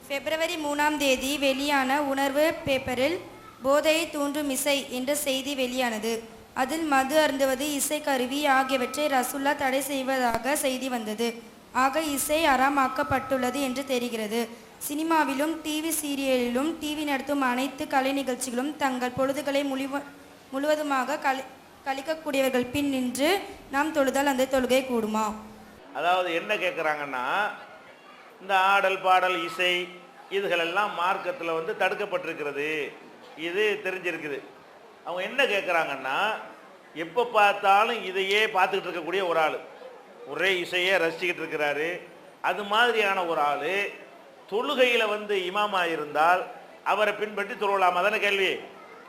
பிப்ரவரி 3ஆம் தேதி வெளியான உணர்வு பேப்பரில் போதையை தூண்டும் இசை என்ற செய்தி வெளியானது. அதில் மது அருந்துவது, இசைக்கருவி ஆகியவற்றை ரசுல்லா தடை செய்வதாக செய்தி வந்தது. ஆக இசை அறமாக்கப்பட்டுள்ளது என்று தெரிகிறது. சினிமாவிலும் டிவி சீரியலிலும் டிவி நடத்தும் அனைத்து கலை நிகழ்ச்சிகளும் தங்கள் பொழுதுகளை முழுவதுமாக கழிக்கக்கூடியவர்கள் பின் நின்று நாம் தொழுதால் அந்த தொழுகை கூடுமா? அதாவது என்ன கேட்குறாங்கன்னா, இந்த ஆடல் பாடல் இசை இதுகளெல்லாம் மார்க்கத்தில் தடுக்கப்பட்டிருக்கிறது, இது தெரிஞ்சிருக்குது. அவங்க என்ன கேட்குறாங்கன்னா, எப்போ பார்த்தாலும் இதையே பார்த்துக்கிட்டு இருக்கக்கூடிய ஒரு ஆள், ஒரே இசையே ரசிச்சுக்கிட்டு இருக்கிறாரு, அது மாதிரியான ஒரு ஆள் தொழுகையில் இமாமா இருந்தால் அவரை பின்பற்றி தொழலாமா? தானே கேள்வி.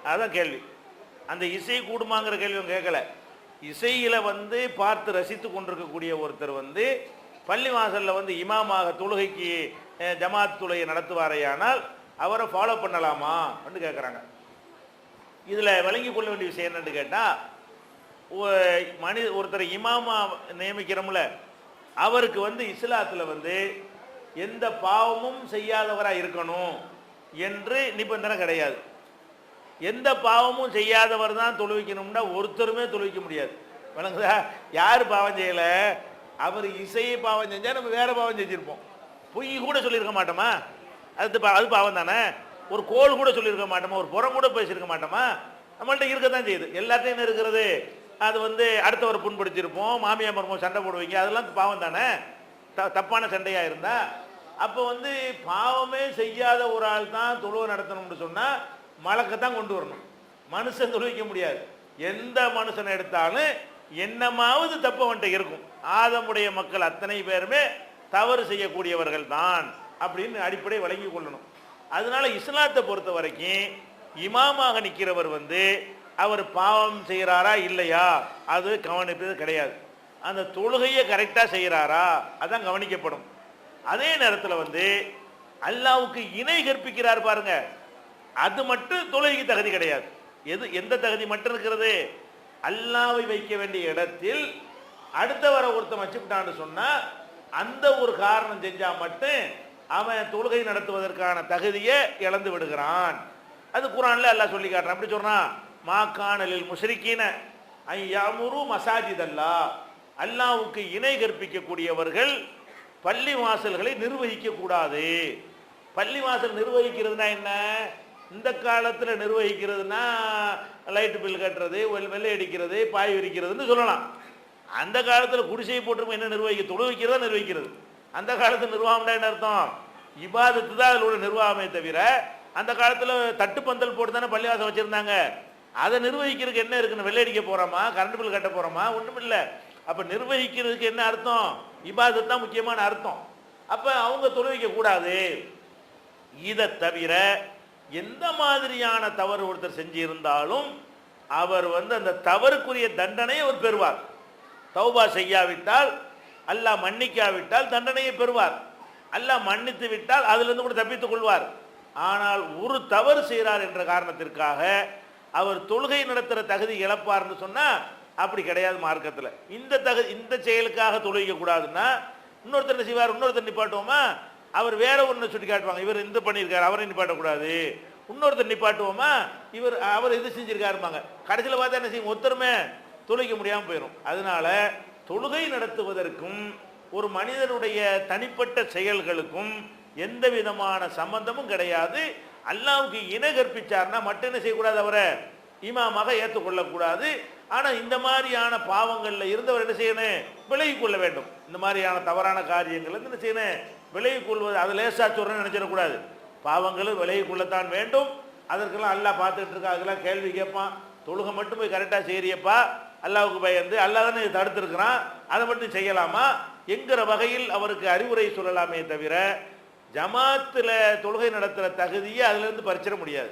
அதுதான் கேள்வி. அந்த இசை கூடுமாங்கிற கேள்வியும் கேட்கல. இசையில் பார்த்து ரசித்து கொண்டிருக்கக்கூடிய ஒருத்தர் பள்ளி வாசலில் இமாமாக தொழுகைக்கு ஜமாத் தொழுகை நடத்துவாரையானால் அவரை ஃபாலோ பண்ணலாமா அப்படின்னு கேட்குறாங்க. இதில் விளங்கி கொள்ள வேண்டிய விஷயம் என்னன்னு கேட்டால், ஒருத்தர் இமாமா நியமிக்கிறோம்ல, அவருக்கு இஸ்லாத்தில் எந்த பாவமும் செய்யாதவராக இருக்கணும் என்று நிபந்தனை கிடையாது. எந்த பாவமும் செய்யாதவர் தான் தொழுவிக்கணும்னா ஒருத்தருமே தொழுவிக்க முடியாது. விளங்குதா? யார் பாவம் செய்யலை, அவர் இசையை பாவம் செஞ்சால் நம்ம வேறு பாவம் செஞ்சுருப்போம். பொய் கூட சொல்லியிருக்க மாட்டோமா? அது பாவம் தானே. ஒரு கோல் கூட சொல்லியிருக்க மாட்டோமா? ஒரு புறம் கூட பேசியிருக்க மாட்டோமா? நம்மள்ட்ட இருக்க தான் செய்யுது. எல்லாத்தையும் என்ன இருக்கிறது, அது அடுத்தவரை புண்படுத்தியிருப்போம், மாமியார் மருமகன் சண்டை போடுவீங்க, அதெல்லாம் பாவம் தானே, தப்பான சண்டையாக இருந்தால். அப்போ பாவமே செய்யாத ஒரு ஆள் தான் தொழுவை நடத்தணும்னு சொன்னால் மலக்கத்தான் கொண்டு வரணும். மனுஷன் தொழுவிக்க முடியாது. எந்த மனுஷனை எடுத்தாலும் என்னமாவது தப்பு அவன்கிட்ட இருக்கும். ஆதமுடைய மக்கள் அத்தனை பேருமே தவறு செய்யக்கூடியவர்கள் தான் அப்படின்னு அடிப்படை வழங்கி கொள்ளணும். அதனால இஸ்லாத்தை பொறுத்த வரைக்கும் இமாமாக நிற்கிறவர் அவர் பாவம் செய்கிறாரா இல்லையா அது கவனிப்பது கிடையாது. அந்த தொழுகையை கரெக்டாக செய்கிறாரா அதான் கவனிக்கப்படும். அதே நேரத்தில் அல்லாவுக்கு இணை கற்பிக்கிறார் பாருங்க, அது மட்டும் தொழுகைக்கு தகுதி கிடையாது. எந்த தகுதி மட்டும் இருக்கிறது, அல்லாவை வைக்க வேண்டிய இடத்தில் அடுத்தவரை ஒருத்தன் வச்சுக்கிட்டான்னு சொன்னால் அந்த ஒரு காரணம் செஞ்சால் மட்டும் அவன் தொழுகை நடத்துவதற்கான தகுதியை இழந்து விடுகிறான். அது குர்ஆன்ல அல்லாஹ் சொல்லி காட்டுறான். அப்படி சொல்றான், மாகாணலில் முஷ்ரிக்கீன ஐயாமுரு மசாஜித் அல்லாஹ், அல்லாஹ்வுக்கு இணை கற்பிக்கக்கூடியவர்கள் பள்ளி வாசல்களை நிர்வகிக்க கூடாது. பள்ளி வாசல் நிர்வகிக்கிறதுனா என்ன? இந்த காலத்தில் நிர்வகிக்கிறதுனா லைட்டு பில் கட்டுறது, வெள்ளை அடிக்கிறது, பாய் விரிக்கிறதுன்னு சொல்லலாம். அந்த காலத்தில் குடிசையை போட்டிருக்கும் என்ன நிர்வகிக்க, தொழுவிக்கிறதா நிர்வகிக்கிறது. அந்த காலத்தில் நிர்வாகம்னா என்ன அர்த்தம், இபாதத்து தான் அதில் உள்ள நிர்வாகமே தவிர, அந்த காலத்தில் தட்டுப்பந்தல் போட்டு தானே பள்ளிவாசம் வச்சுருந்தாங்க. அதை நிர்வகிக்கிறதுக்கு என்ன இருக்குன்னு, வெள்ளை அடிக்க போகிறோமா, கரண்ட் பில் கட்ட போகிறோமா, ஒன்றும் இல்லை. அப்போ நிர்வகிக்கிறதுக்கு என்ன அர்த்தம், இபாதத்து தான் முக்கியமான அர்த்தம். அப்போ அவங்க தொழுவிக்க கூடாது. இதை தவிர எந்த மாதிரியான தவறு ஒருத்தர் செஞ்சிருந்தாலும் அவர் அந்த தவறுக்குரிய தண்டனையை அவர் பெறுவார். தௌபா செய்யாவிட்டால், அல்லாஹ் மன்னிக்காவிட்டால் தண்டனையை பெறுவார். அல்லாஹ் மன்னித்து விட்டால் அதிலிருந்து கூட தப்பித்துக் கொள்வார். ஆனால் ஒரு தவறு செய்கிறார் என்ற காரணத்திற்காக அவர் தொழுகை நடத்துகிற தகுதி இழப்பார்னு சொன்னால் அப்படி கிடையாது மார்க்கத்தில். இந்த செயலுக்காக தொழுவிக்க கூடாதுன்னா இன்னொருத்தர் என்ன செய்வார், இன்னொருத்தர் நிப்பாட்டுவோமா, அவர் வேற ஒன்று சுட்டி காட்டுவாங்க, இவர் இந்த பண்ணியிருக்காரு அவரை நிப்பாட்டக்கூடாது. இன்னொருத்தர் நிப்பாட்டுவோமா, அவர் இது செஞ்சிருக்காருப்பாங்க. கடைசியில் பார்த்தா என்ன செய்யும், ஒருத்தருமே தொழுவிக்க முடியாமல் போயிடும். அதனால தொழுகை நடத்துவதற்கும் ஒரு மனிதனுடைய தனிப்பட்ட செயல்களுக்கும் எந்த விதமான சம்பந்தமும் கிடையாது. அல்லாஹ்வுக்கு இணை கற்பிச்சார்னா மட்டும் என்ன செய்யக்கூடாது, அவரை இமாமாக ஏற்றுக்கொள்ளக்கூடாது. ஆனால் இந்த மாதிரியான பாவங்களில் இருந்தவர் என்ன செய்யணும், விலகி கொள்ள வேண்டும். இந்த மாதிரியான தவறான காரியங்கள் என்ன செய்யணும், விலகி கொள்வது. அது லேசா சொல்றேன்னு நினைச்சிடக்கூடாது. பாவங்களும் விலகி கொள்ளத்தான் வேண்டும். அதற்கெல்லாம் அல்லாஹ் பார்த்துட்டு இருக்கா, அதெல்லாம் கேள்வி கேட்பான். தொழுகை மட்டும் போய் கரெக்டாக செய்யறியப்பா, அல்லாஹ்வுக்கு பயந்து, அல்லாஹ் தானே தடுத்திருக்கிறான், அதை மட்டும் செய்யலாமா என்கிற வகையில் அவருக்கு அறிவுரை சொல்லலாமே தவிர ஜமாத்தில் தொழுகை நடத்துகிற தகுதியை அதிலிருந்து பறிச்சிட முடியாது.